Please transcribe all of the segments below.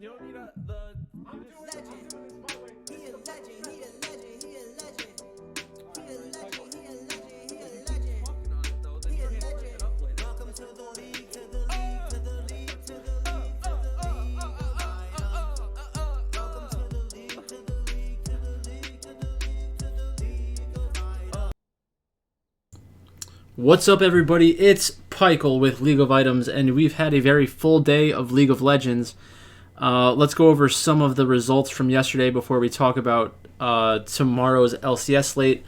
You don't need the. I'm doing this my way. He a legend, he a legend, he a legend. He a legend, he a legend, he a legend. Talking on it though, then He you a can't put legend. it up later. Welcome to the league, to the league, to the league, to the league, to the league of item. Welcome to the league, to the league, to the league, to the league, to the league of item. What's up, everybody? It's Pikel with League of Items, and we've had a very full day of League of Legends. Let's go over some of the results from yesterday before we talk about tomorrow's LCS slate.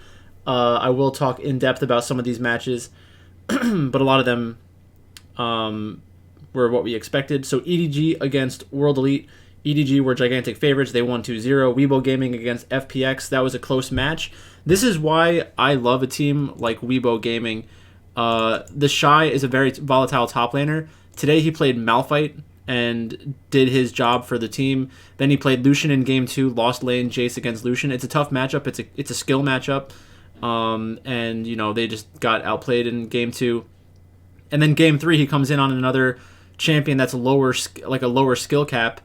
I will talk in depth about some of these matches, but a lot of them were what we expected. So EDG against World Elite. EDG were gigantic favorites. They won 2-0. Weibo Gaming against FPX. That was a close match. This is why I love a team like Weibo Gaming. The Shy is a very volatile top laner. Today he played Malphite and did his job for the team. Then he played Lucian in game 2, lost lane Jace against Lucian. It's a tough matchup. It's a skill matchup. And you know, they just got outplayed in game 2. And then game 3 he comes in on another champion that's a lower skill cap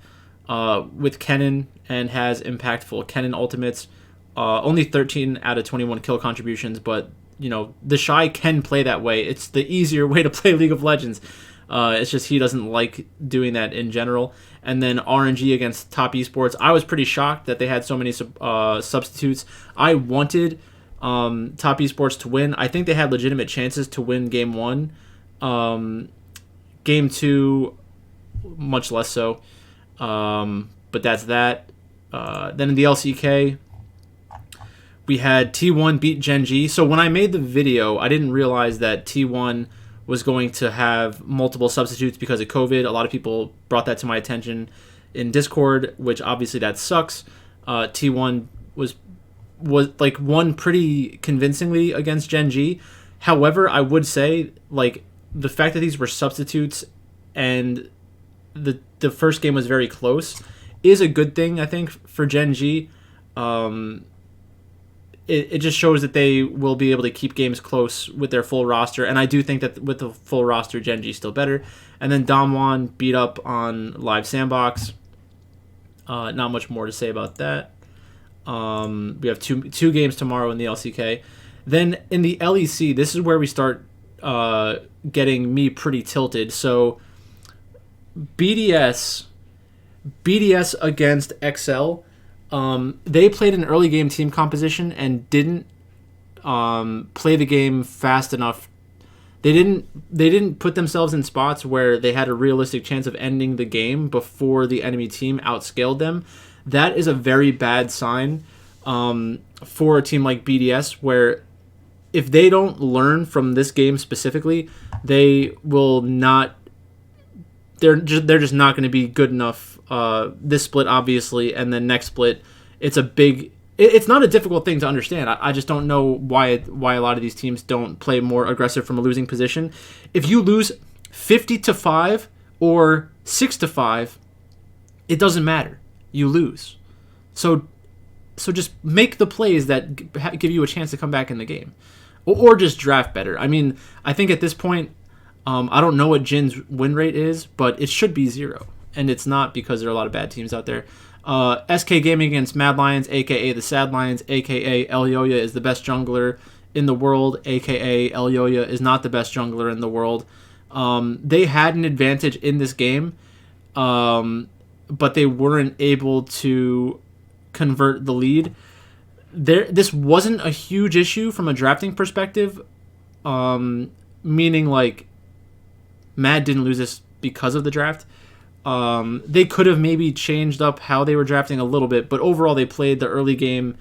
with Kennen and has impactful Kennen ultimates. Only 13 out of 21 kill contributions, but you know, the Shy can play that way. It's the easier way to play League of Legends. It's just he doesn't like doing that in general. And then RNG against Top Esports. I was pretty shocked that they had so many substitutes. I wanted Top Esports to win. I think they had legitimate chances to win Game 1. Game 2, much less so. But that's that. Then in the LCK, we had T1 beat Gen G. So when I made the video, I didn't realize that T1 was going to have multiple substitutes because of COVID. A lot of people brought that to my attention in Discord, which obviously that sucks. T1 was like won pretty convincingly against Gen G. However, I would say like the fact that these were substitutes and the first game was very close is a good thing, I think, for Gen G. It just shows that they will be able to keep games close with their full roster. And I do think that with the full roster, Gen G is still better. And then Damwon beat up on Live Sandbox. Not much more to say about that. We have two games tomorrow in the LCK. Then in the LEC, this is where we start getting me pretty tilted. So BDS against XL. They played an early game team composition and didn't play the game fast enough. They didn't put themselves in spots where they had a realistic chance of ending the game before the enemy team outscaled them. That is a very bad sign for a team like BDS, where if they don't learn from this game specifically, they will not. They're just not going to be good enough. This split, obviously, and then next split, it's a big. It's not a difficult thing to understand. I just don't know why a lot of these teams don't play more aggressive from a losing position. If you lose 50-5 or 6-5, it doesn't matter. You lose. So just make the plays that give you a chance to come back in the game, or just draft better. I mean, I think at this point, I don't know what Jin's win rate is, but it should be 0. And it's not, because there are a lot of bad teams out there. SK Gaming against Mad Lions, a.k.a. the Sad Lions, a.k.a. Elyoya is the best jungler in the world, a.k.a. Elyoya is not the best jungler in the world. They had an advantage in this game, but they weren't able to convert the lead. This wasn't a huge issue from a drafting perspective, meaning like Mad didn't lose this because of the draft. They could have maybe changed up how they were drafting a little bit, but overall they played the early game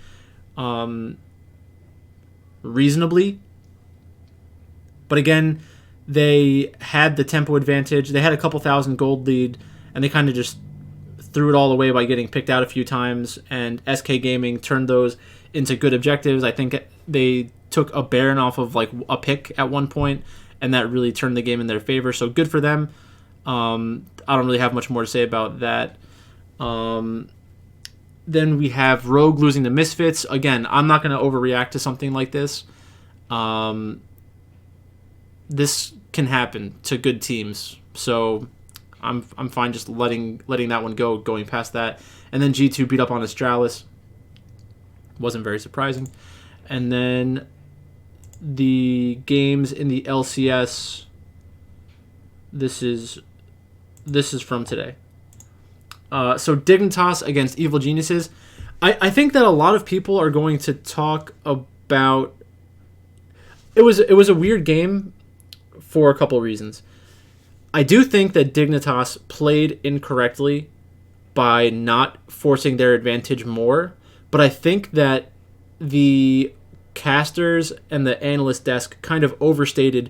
reasonably. But again, they had the tempo advantage. They had a couple thousand gold lead, and they kind of just threw it all away by getting picked out a few times, and SK Gaming turned those into good objectives. I think they took a Baron off of like a pick at one point, and that really turned the game in their favor. So good for them. I don't really have much more to say about that. Then we have Rogue losing to Misfits. Again, I'm not going to overreact to something like this. This can happen to good teams. So I'm fine just letting that one go, going past that. And then G2 beat up on Astralis. Wasn't very surprising. And then the games in the LCS. This is from today. So Dignitas against Evil Geniuses. I think that a lot of people are going to talk about. It was a weird game for a couple reasons. I do think that Dignitas played incorrectly by not forcing their advantage more, but I think that the casters and the analyst desk kind of overstated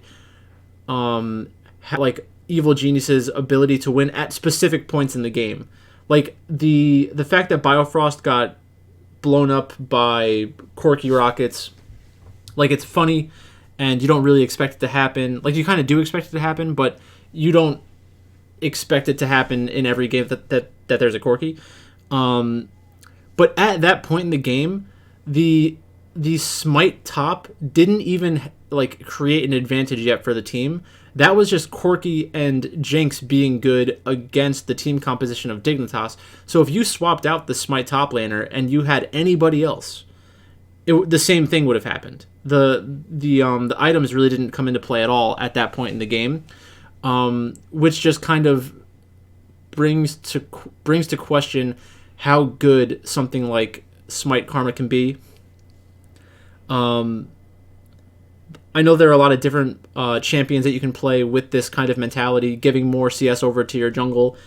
like Evil Genius's ability to win at specific points in the game. Like the fact that Biofrost got blown up by Corky Rockets, like it's funny and you don't really expect it to happen. Like you kind of do expect it to happen, but you don't expect it to happen in every game that there's a Corky. But at that point in the game, the Smite top didn't even like create an advantage yet for the team. That was just Corky and Jinx being good against the team composition of Dignitas. So if you swapped out the Smite top laner and you had anybody else, the same thing would have happened. The items really didn't come into play at all at that point in the game, which just kind of brings to question how good something like Smite Karma can be. I know there are a lot of different champions that you can play with this kind of mentality, giving more CS over to your jungle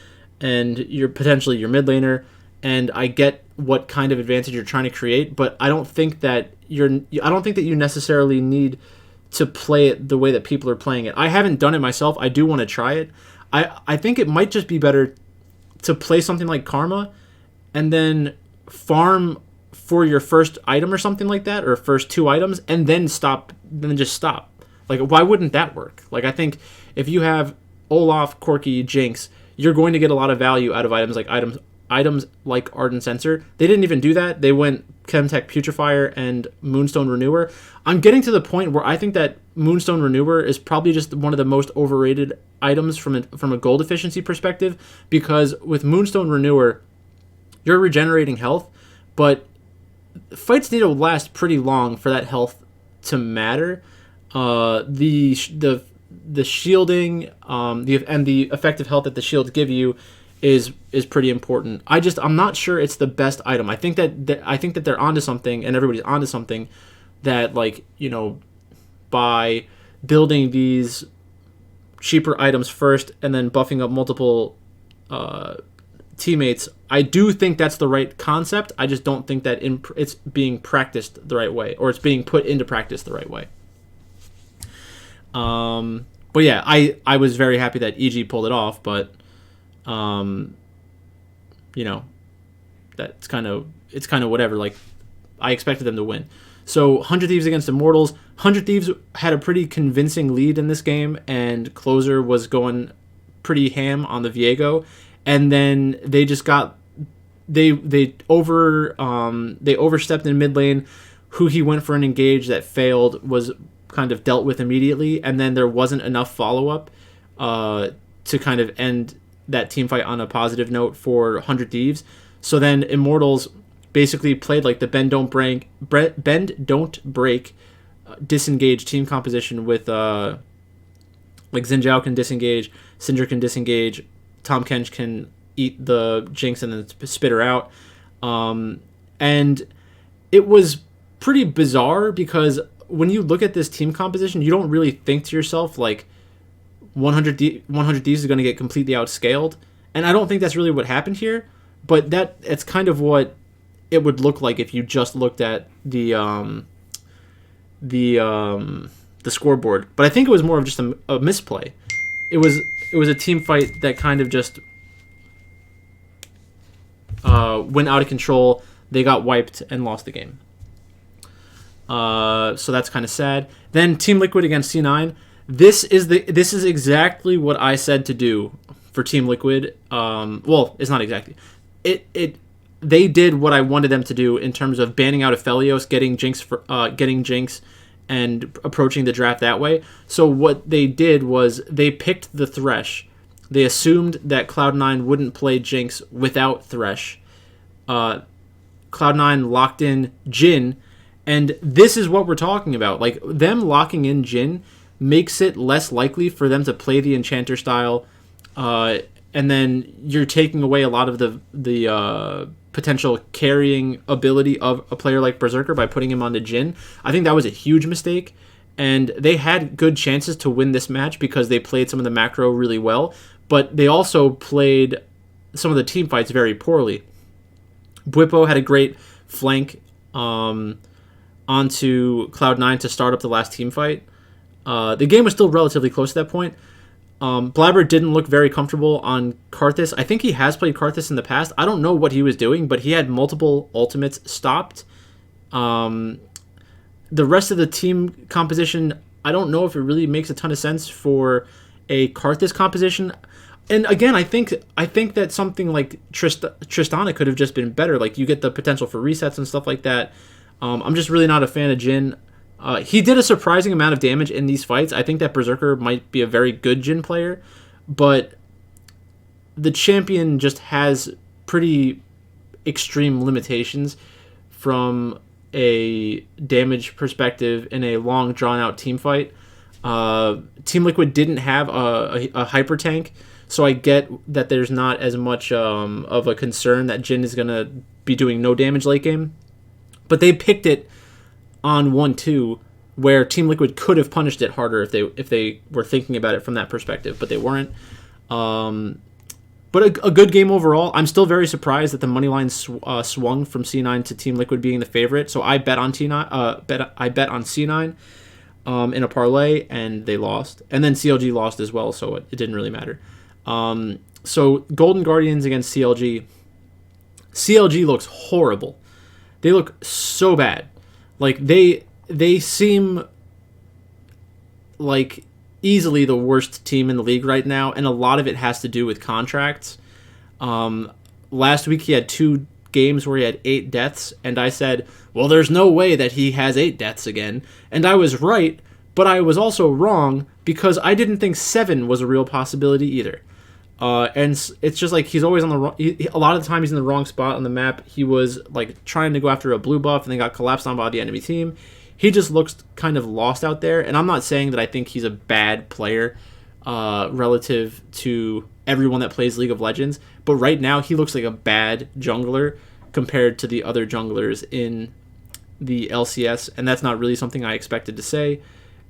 and potentially your mid laner. And I get what kind of advantage you're trying to create, but I don't think that you necessarily need to play it the way that people are playing it. I haven't done it myself. I do want to try it. I think it might just be better to play something like Karma and then farm for your first item or something like that, or first 2 items, and then just stop. Like, why wouldn't that work? Like, I think if you have Olaf, Corky, Jinx, you're going to get a lot of value out of items like Ardent Sensor. They didn't even do that. They went Chemtech Putrefier and Moonstone Renewer. I'm getting to the point where I think that Moonstone Renewer is probably just one of the most overrated items from a gold efficiency perspective, because with Moonstone Renewer, you're regenerating health, but fights need to last pretty long for that health to matter. The shielding, and the effective health that the shields give you is pretty important. I'm not sure it's the best item. I think that they're onto something, and everybody's onto something, that, like, you know, by building these cheaper items first and then buffing up multiple teammates, I do think that's the right concept. I just don't think that it's being practiced the right way, or it's being put into practice the right way. But yeah, I was very happy that EG pulled it off, but you know, it's kind of whatever. Like, I expected them to win. So 100 Thieves against Immortals. 100 Thieves had a pretty convincing lead in this game, and Closer was going pretty ham on the Viego, and then they just got they overstepped in mid lane. Who he went for an engage that failed was kind of dealt with immediately, and then there wasn't enough follow up to kind of end that team fight on a positive note for 100 Thieves. So then Immortals basically played like the bend don't break disengage team composition with like Xin Zhao can disengage, Syndra can disengage, Tahm Kench can eat the Jinx and then spit her out. And it was pretty bizarre, because when you look at this team composition, you don't really think to yourself, like, 100 Thieves is going to get completely outscaled. And I don't think that's really what happened here, but it's kind of what it would look like if you just looked at the scoreboard. But I think it was more of just a misplay. It was a team fight that kind of just went out of control. They got wiped and lost the game. So that's kind of sad. Then Team Liquid against C9. This is exactly what I said to do for Team Liquid. Well, it's not exactly. They did what I wanted them to do in terms of banning out Aphelios, getting Jinx, and approaching the draft that way. So what they did was they picked the Thresh, They assumed that Cloud9 wouldn't play Jinx without Thresh. Cloud9 locked in Jhin, and this is what we're talking about. Like, them locking in Jhin makes it less likely for them to play the Enchanter style, and then you're taking away a lot of the potential carrying ability of a player like Berserker by putting him onto Jhin. I think that was a huge mistake, and they had good chances to win this match because they played some of the macro really well, but they also played some of the team fights very poorly. Bwipo had a great flank onto Cloud9 to start up the last team fight. The game was still relatively close at that point. Blabber didn't look very comfortable on Karthus. I think he has played Karthus in the past. I don't know what he was doing, but he had multiple ultimates stopped. The rest of the team composition, I don't know if it really makes a ton of sense for a Karthus composition. And again, I think that something like Tristana could have just been better. Like, you get the potential for resets and stuff like that. I'm just really not a fan of Jhin. He did a surprising amount of damage in these fights. I think that Berserker might be a very good Jhin player, but the champion just has pretty extreme limitations from a damage perspective in a long, drawn-out team fight. Team Liquid didn't have a hyper tank, so I get that there's not as much of a concern that Jhin is going to be doing no damage late game. But they picked it on 1-2, where Team Liquid could have punished it harder if they were thinking about it from that perspective, but they weren't. But a good game overall. I'm still very surprised that the money line swung from C9 to Team Liquid being the favorite. So I bet on T9. I bet on C9 in a parlay, and they lost. And then CLG lost as well, so it didn't really matter. So Golden Guardians against CLG. CLG looks horrible. They look so bad. Like, they seem like easily the worst team in the league right now, and a lot of it has to do with contracts. Last week he had 2 games where he had 8 deaths, and I said, well, there's no way that he has 8 deaths again. And I was right, but I was also wrong because I didn't think 7 was a real possibility either. And it's just like he's always on the wrong. A lot of the time he's in the wrong spot on the map. He was like trying to go after a blue buff and then got collapsed on by the enemy team. He just looks kind of lost out there. And I'm not saying that I think he's a bad player relative to everyone that plays League of Legends, but right now he looks like a bad jungler compared to the other junglers in the LCS, and that's not really something I expected to say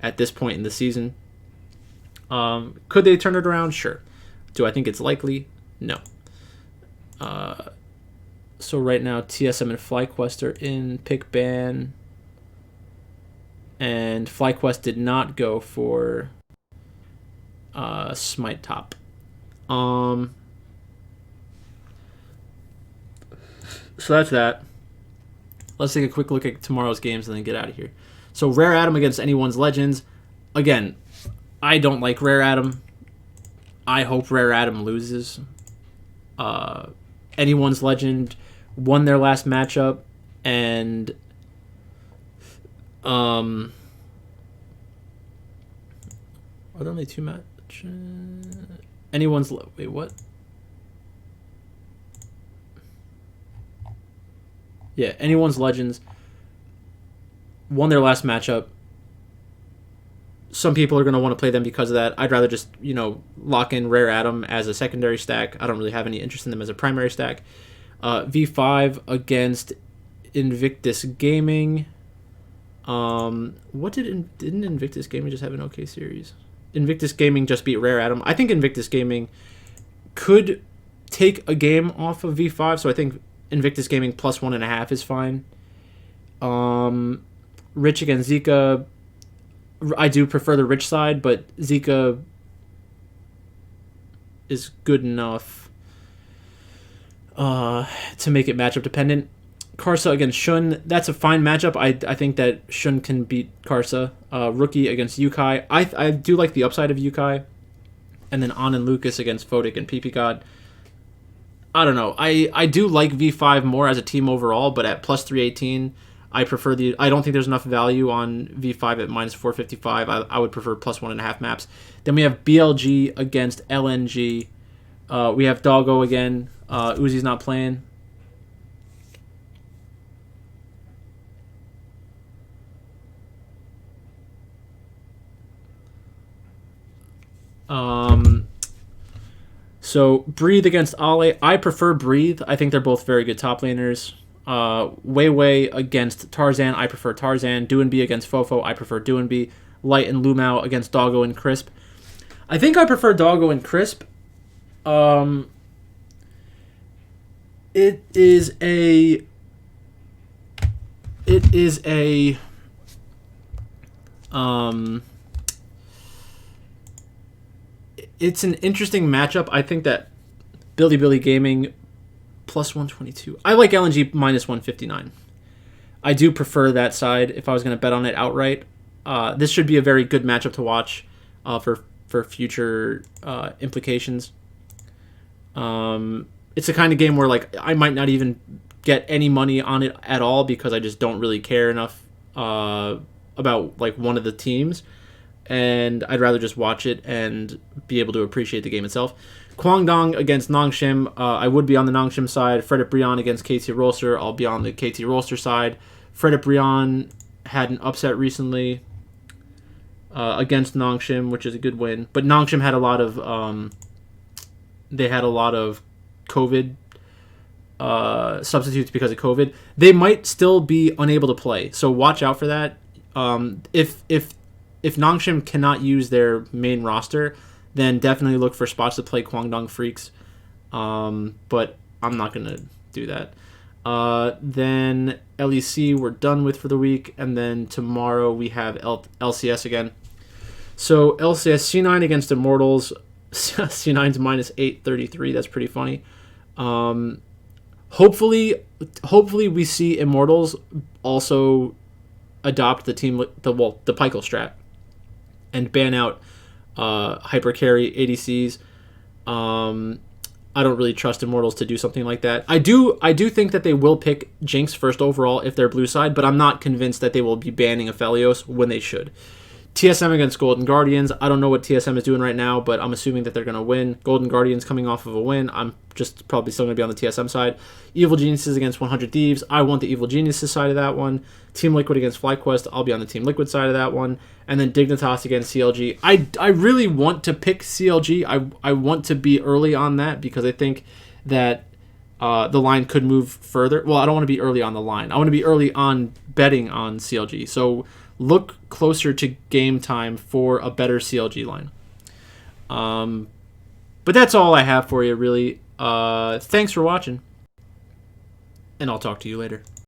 at this point in the season. Could they turn it around? Sure. Do I think it's likely? No. So right now, TSM and FlyQuest are in pick ban. And FlyQuest did not go for Smite Top. So that's that. Let's take a quick look at tomorrow's games and then get out of here. So Rare Atom against Anyone's Legends. Again, I don't like Rare Atom. I hope Rare Atom loses. Anyone's Legend won their last matchup, and are there only 2 matches? Wait, what? Yeah, Anyone's Legends won their last matchup. Some people are going to want to play them because of that. I'd rather just, lock in Rare Atom as a secondary stack. I don't really have any interest in them as a primary stack. V5 against Invictus Gaming. Didn't Invictus Gaming just have an okay series? Invictus Gaming just beat Rare Atom. I think Invictus Gaming could take a game off of V5, so I think Invictus Gaming plus 1.5 is fine. Rich against Zika. I do prefer the Rich side, but Zika is good enough to make it matchup dependent. Karsa against Shun, that's a fine matchup. I think that Shun can beat Karsa. Rookie against Yukai. I do like the upside of Yukai. And then An and Lucas against Photic and PP God. I don't know. I do like V5 more as a team overall, but at plus 318, I prefer I don't think there's enough value on V5 at minus 455. I would prefer plus 1.5 maps. Then we have BLG against LNG. We have Doggo again. Uzi's not playing. So Breathe against Ale. I prefer Breathe. I think they're both very good top laners. Wei against Tarzan. I prefer Tarzan. Doinb against Fofo. I prefer Doinb. Light and Lumao against Doggo and Crisp. I think I prefer Doggo and Crisp. It is a it's an interesting matchup. I think that Billy Gaming plus 122. I like LNG minus 159. I do prefer that side if I was going to bet on it outright. This should be a very good matchup to watch for future implications. It's the kind of game where like I might not even get any money on it at all because I just don't really care enough about like one of the teams, and I'd rather just watch it and be able to appreciate the game itself. Kwangdong against Nongshim. I would be on the Nongshim side. Fredip Brion against KT Rolster. I'll be on the KT Rolster side. Fredip Brion had an upset recently against Nongshim, which is a good win. But Nongshim had a lot of COVID substitutes because of COVID. They might still be unable to play, so watch out for that. If Nongshim cannot use their main roster, then definitely look for spots to play Kwangdong Freaks. But I'm not going to do that. Then LEC we're done with for the week, and then tomorrow we have LCS again. So LCS C9 against Immortals. C9's minus 833. That's pretty funny. Hopefully we see Immortals also adopt the Pykel strat and ban out hyper carry ADCs. I don't really trust Immortals to do something like that. I do think that they will pick Jinx first overall if they're blue side, but I'm not convinced that they will be banning Aphelios when they should. TSM against Golden Guardians. I don't know what TSM is doing right now, but I'm assuming that they're going to win. Golden Guardians coming off of a win. I'm just probably still going to be on the TSM side. Evil Geniuses against 100 Thieves. I want the Evil Geniuses side of that one. Team Liquid against FlyQuest. I'll be on the Team Liquid side of that one. And then Dignitas against CLG. I really want to pick CLG. I want to be early on that because I think that the line could move further. Well, I don't want to be early on the line. I want to be early on betting on CLG. So look closer to game time for a better CLG line. But that's all I have for you, really. Thanks for watching, and I'll talk to you later.